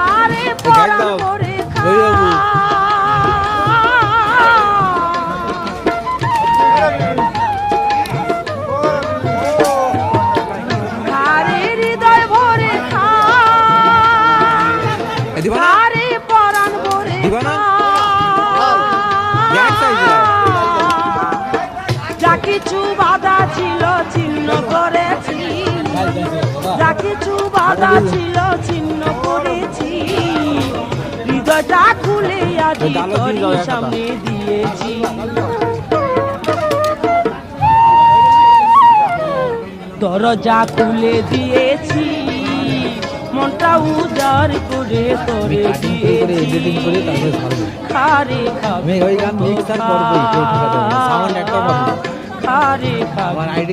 আরে পরাণ ভরে খা আরে হৃদয় ভরে খা আরে পরাণ ভরে খা যা কিছু বাধা ছিল ছিন্ন করেছি যা কিছু বাধা ছিল ছিন্ন করেছি হৃদয়টা খুলে আজি তোর সামনে দিয়েছি দরজা খুলে দিয়েছি মনটা উজাড় করে তোরে দিয়েছি খারে খাবে খারে খাবে